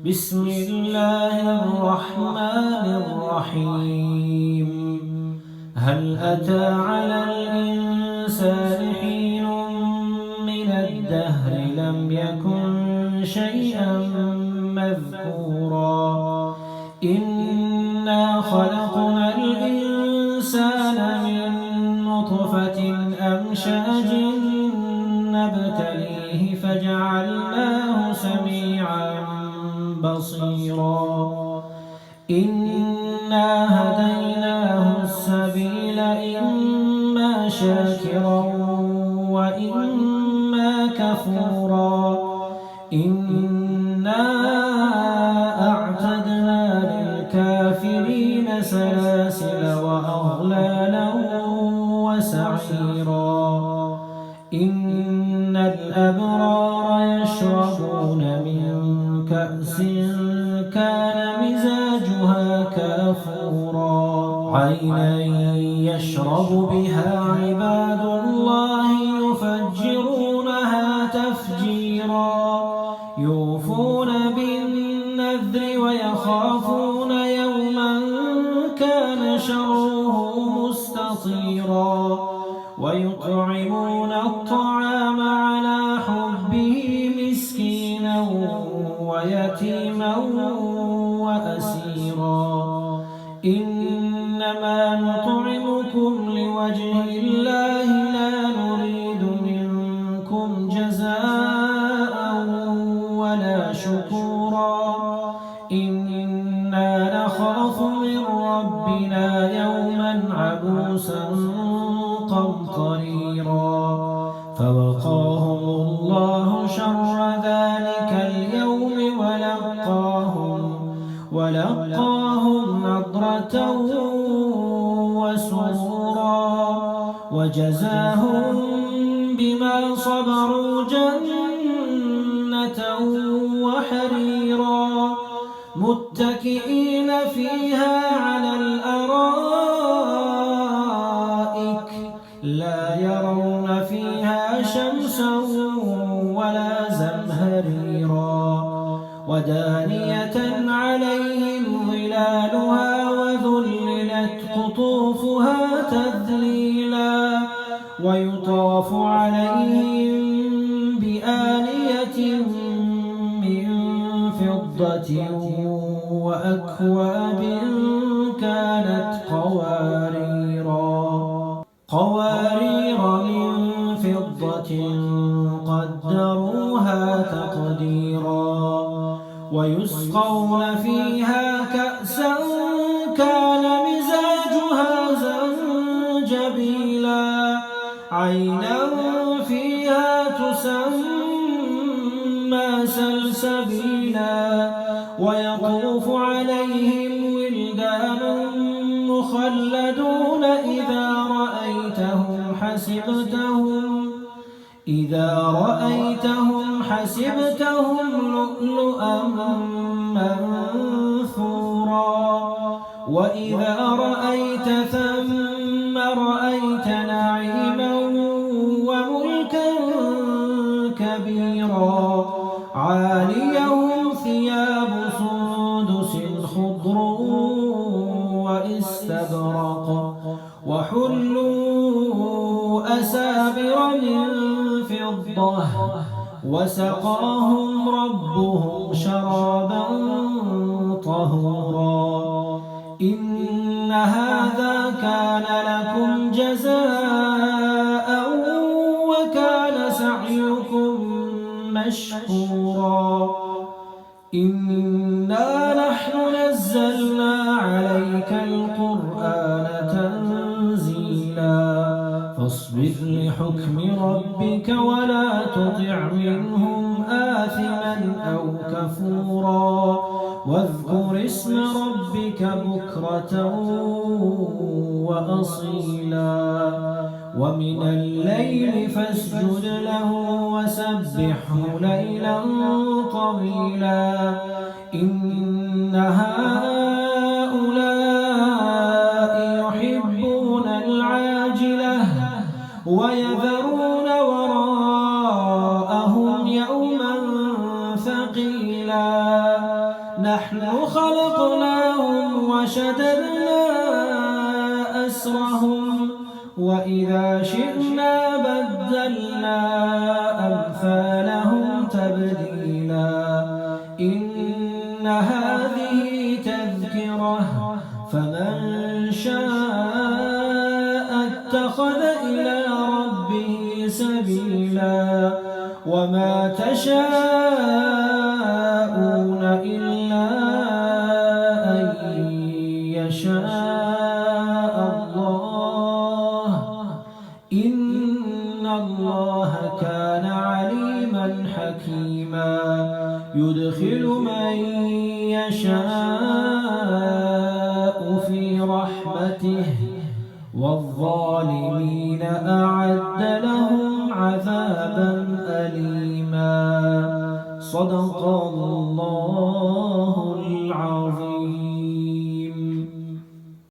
بسم الله الرحمن الرحيم. هل أتى على الإنسان حين من الدهر لم يكن شيئا مذكورا إنا خلقنا الإنسان من نطفة أمشاج نبتليه فجعلناه سميعا بصيرا. إنا هديناه السبيل إما شاكرا وإما كفورا. إنا أعتدنا للكافرين سلاسل وأغلالا وسعيرا. إن الأبرار يشربون من كأس كان مزاجها كافورا عينا يشرب بها عباد الله يفجرونها تفجيرا. يوفون بالنذر ويخافون يوما كان شره مستطيرا. ويطعمون الطعام على حبه مسكينا ويتيما وأسيرا. إنما نطعمكم لوجه الله لا نريد منكم جزاء ولا شكورا. إنا نخاف من ربنا يوما عبوسا قمطريرا. فوقاهم الله شر ذلك اليوم ولقاهم نضرة وسرورا وجزاهم بما صبروا جنة وحريرا. متكئين فيها على الأرائك لا يرون فيها شمسا ولا زمهريرا. ودانية عليهم ظلالها وذللت قطوفها تذليلا. ويطاف عليهم بآنية من فضة وأكواب كانت قوارير من فضة قدروها تقديرا. ويسقون فيها كأسا كان مزاجها زنجبيلا. عينا فيها تسمى سلسبيلا. ويطوف عليهم ولدان مخلدون إذا رأيتهم حسبتهم لؤلؤا منثورا. وإذا رأيت ثم رأيت نعيما وملكا كبيرا. عاليهم ثياب سندس خضر واستبرق وحلوا أسابر من فضة وسقاهم ربهم شرابا طهورا. إن هذا كان لكم جزاء وكان سعيكم مشكورا. إنا نحن نزلنا عليك القرآن تنزيلا. فاصبر لحكم ربك ولا تطع منهم آثما أو كفورا. واذكر اسم ربك بكرة وأصيلا. ومن الليل فاسجد له وسبحه ليلا طويلا. إن هؤلاء يحبون العاجلة ويذرون وراءهم يوما ثقيلا. شددنا أسرهم وإذا شئنا بدلنا أمثالهم تبديلا إن هذه تذكرة فمن شاء اتخذ إلى ربه سبيلا وما تشاءون إلا أن يشاء الله إن الله كان عليما حكيما يدخل من يشاء في رحمته والظالمين أعد لهم عذابا أليما صدق الله